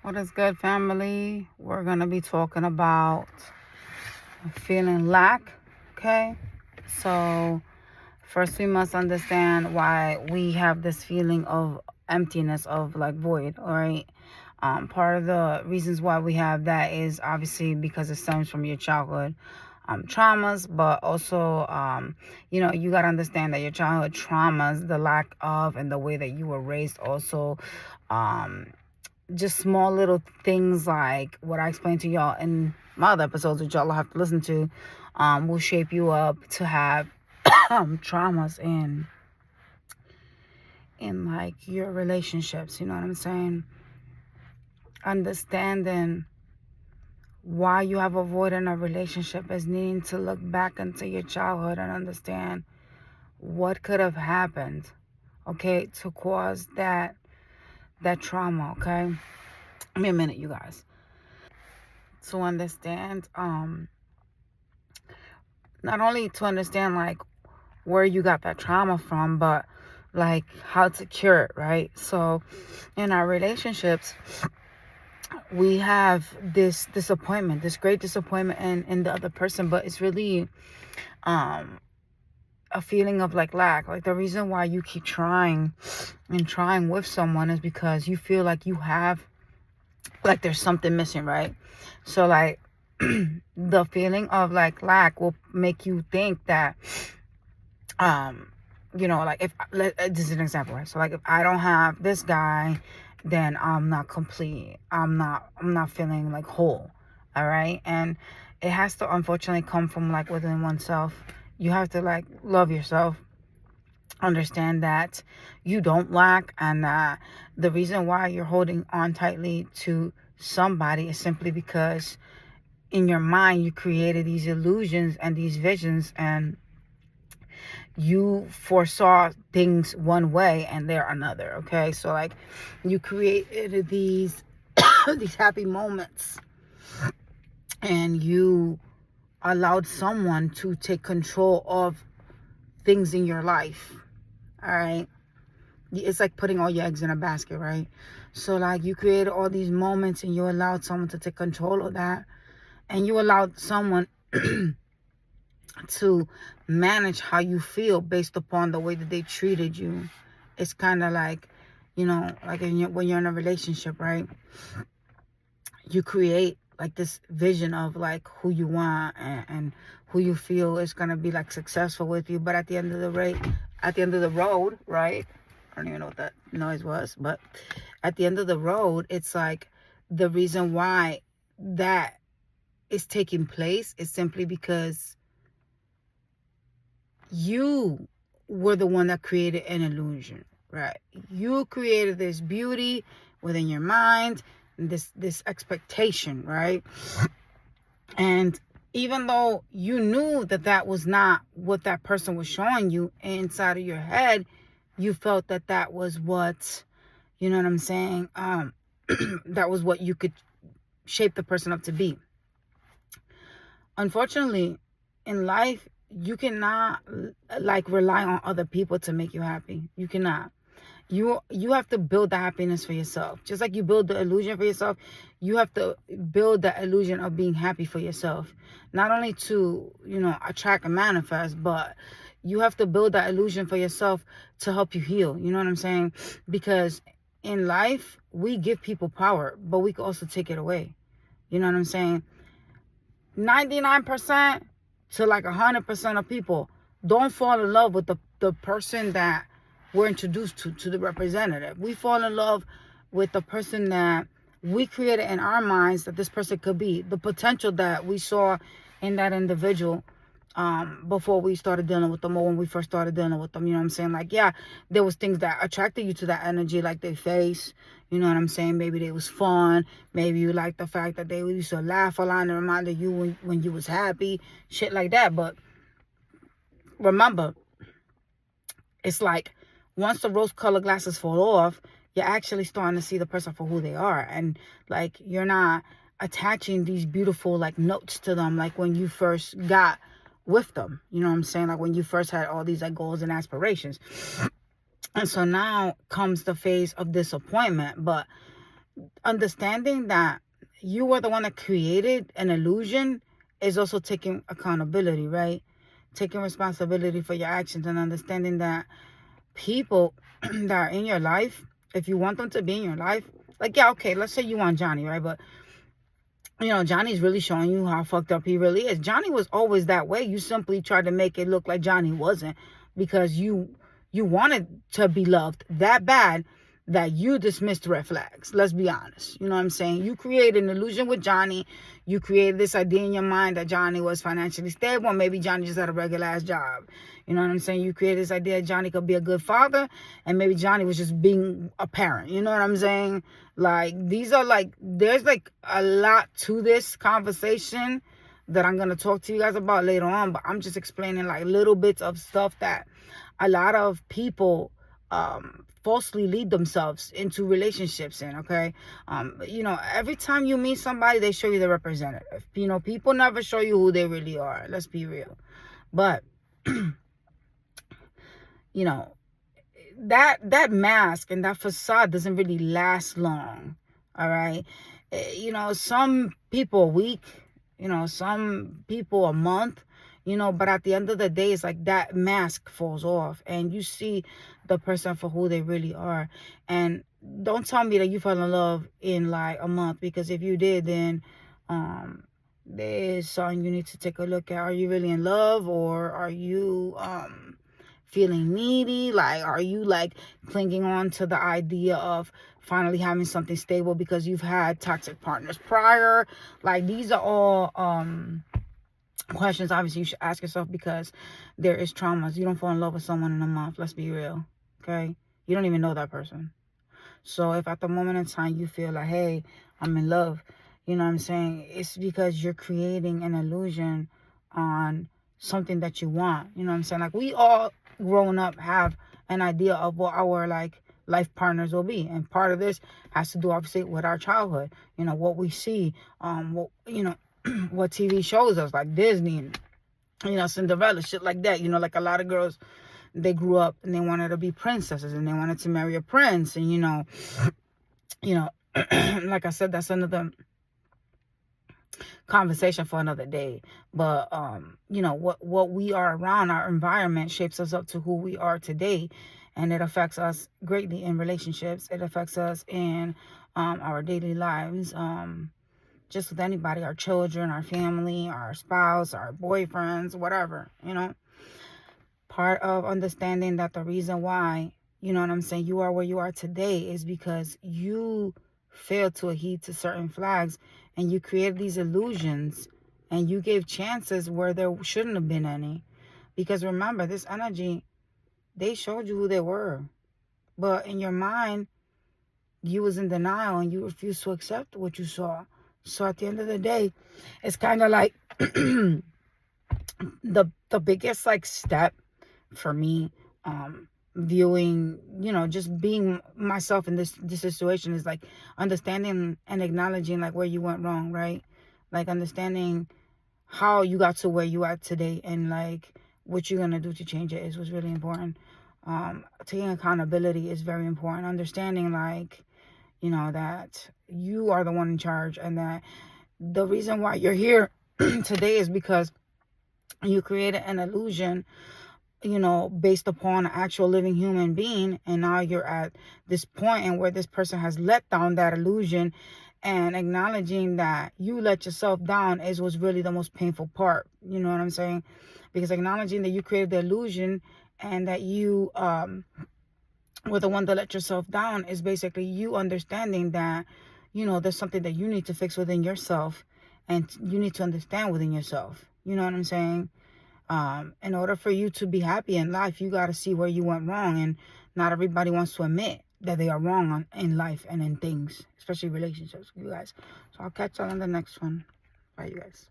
What is good, family? We're going to be talking about feeling lack, okay? So, first, we must understand why we have this feeling of emptiness, of like void, all right? Part of the reasons why we have that is obviously because it stems from your childhood traumas, but also, you got to understand that your childhood traumas, the lack of, and the way that you were raised, also. Just small little things like what I explained to y'all in my other episodes, which y'all have to listen to, will shape you up to have traumas in like your relationships. You know what I'm saying? Understanding why you have a void in a relationship is needing to look back into your childhood and understand what could have happened, okay, to cause that trauma. Okay, give me a minute, you guys. To understand, not only to understand like where you got that trauma from, but like how to cure it, right? So in our relationships, we have this disappointment, this great disappointment in the other person, but it's really um a feeling of like lack. Like the reason why you keep trying and trying with someone is because you feel like you have, like there's something missing, right? So like the feeling of like lack will make you think that like if this is an example, right? So like if I don't have this guy, then I'm not complete. I'm not feeling like whole. All right. And it has to unfortunately come from like within oneself. You have to like love yourself, understand that you don't lack, and the reason why you're holding on tightly to somebody is simply because in your mind you created these illusions and these visions, and you foresaw things one way and they're another. Okay, so like you created these these happy moments, and you allowed someone to take control of things in your life. All right, it's like putting all your eggs in a basket, right? So like you created all these moments and you allowed someone to take control of that, and you allowed someone to manage how you feel based upon the way that they treated you. It's kind of like, like when you're in a relationship, right? You create like this vision of like who you want, and who you feel is gonna be like successful with you. But at the end of the road, right? I don't even know what that noise was, but at the end of the road, it's like the reason why that is taking place is simply because you were the one that created an illusion, right? You created this beauty within your mind, this expectation, right? And even though you knew that that was not what that person was showing you, inside of your head you felt that that was what, you know what I'm saying, that was what you could shape the person up to be. Unfortunately, in life, you cannot like rely on other people to make you happy. You cannot. You have to build the happiness for yourself. Just like you build the illusion for yourself, you have to build the illusion of being happy for yourself. Not only to, attract and manifest, but you have to build that illusion for yourself to help you heal. You know what I'm saying? Because in life, we give people power, but we can also take it away. You know what I'm saying? 99% to like 100% of people don't fall in love with the person that we're introduced to the representative. We fall in love with the person that we created in our minds that this person could be, the potential that we saw in that individual, before we started dealing with them, or when we first started dealing with them. You know what I'm saying? Like, yeah, there was things that attracted you to that energy, like their face. You know what I'm saying? Maybe they was fun. Maybe you like the fact that they used to laugh a lot and reminded you when you was happy, shit like that. But remember, it's like once the rose-colored glasses fall off, you're actually starting to see the person for who they are, and like you're not attaching these beautiful like notes to them like when you first got with them. You know what I'm saying? Like when you first had all these like goals and aspirations. And so now comes the phase of disappointment. But understanding that you were the one that created an illusion is also taking accountability, right? Taking responsibility for your actions and understanding that people that are in your life, if you want them to be in your life, like, yeah, okay, let's say you want Johnny, right? But Johnny's really showing you how fucked up he really is. Johnny was always that way. You simply tried to make it look like Johnny wasn't, because you wanted to be loved that bad that you dismissed red flags. Let's be honest. You know what I'm saying? You created an illusion with Johnny. You created this idea in your mind that Johnny was financially stable. Maybe Johnny just had a regular ass job. You know what I'm saying? You created this idea that Johnny could be a good father, and maybe Johnny was just being a parent. You know what I'm saying? Like, these are like, there's like a lot to this conversation that I'm going to talk to you guys about later on, but I'm just explaining like little bits of stuff that a lot of people falsely lead themselves into relationships in, okay? Every time you meet somebody, they show you the representative. People never show you who they really are. Let's be real. But, that mask and that facade doesn't really last long, all right? Some people a week, some people a month, but at the end of the day, it's like that mask falls off and you see the person for who they really are. And don't tell me that you fell in love in like a month, because if you did, then there's something you need to take a look at. Are you really in love, or are you feeling needy? Like, are you like clinging on to the idea of finally having something stable because you've had toxic partners prior? Like, these are all questions obviously you should ask yourself, because there is traumas. You don't fall in love with someone in a month. Let's be real. Okay? You don't even know that person. So if at the moment in time you feel like, hey, I'm in love, you know what I'm saying? It's because you're creating an illusion on something that you want. You know what I'm saying? Like, we all growing up have an idea of what our like life partners will be, and part of this has to do obviously with our childhood. What we see, what TV shows us, like Disney, Cinderella, shit like that. Like a lot of girls, they grew up and they wanted to be princesses and they wanted to marry a prince, and like I said, that's another conversation for another day. But what we are around, our environment shapes us up to who we are today, and it affects us greatly in relationships. It affects us in our daily lives, just with anybody, our children, our family, our spouse, our boyfriends, whatever. Part of understanding that the reason why, you know what I'm saying, you are where you are today is because you failed to adhere to certain flags, and you created these illusions, and you gave chances where there shouldn't have been any. Because remember, this energy, they showed you who they were, but in your mind, you was in denial and you refused to accept what you saw. So at the end of the day, it's kind of like the biggest like step for me, viewing, just being myself in this situation, is like understanding and acknowledging like where you went wrong, right? Like understanding how you got to where you are today, and like what you're gonna do to change it was really important. Taking accountability is very important. Understanding like, that you are the one in charge, and that the reason why you're here today is because you created an illusion, based upon an actual living human being, and now you're at this point and where this person has let down that illusion, and acknowledging that you let yourself down is what's really the most painful part. You know what I'm saying? Because acknowledging that you created the illusion and that you were the one that let yourself down is basically you understanding that, there's something that you need to fix within yourself, and you need to understand within yourself. You know what I'm saying? In order for you to be happy in life, you got to see where you went wrong, and not everybody wants to admit that they are wrong in life and in things, especially relationships, you guys. So I'll catch y'all on the next one. Bye, you guys.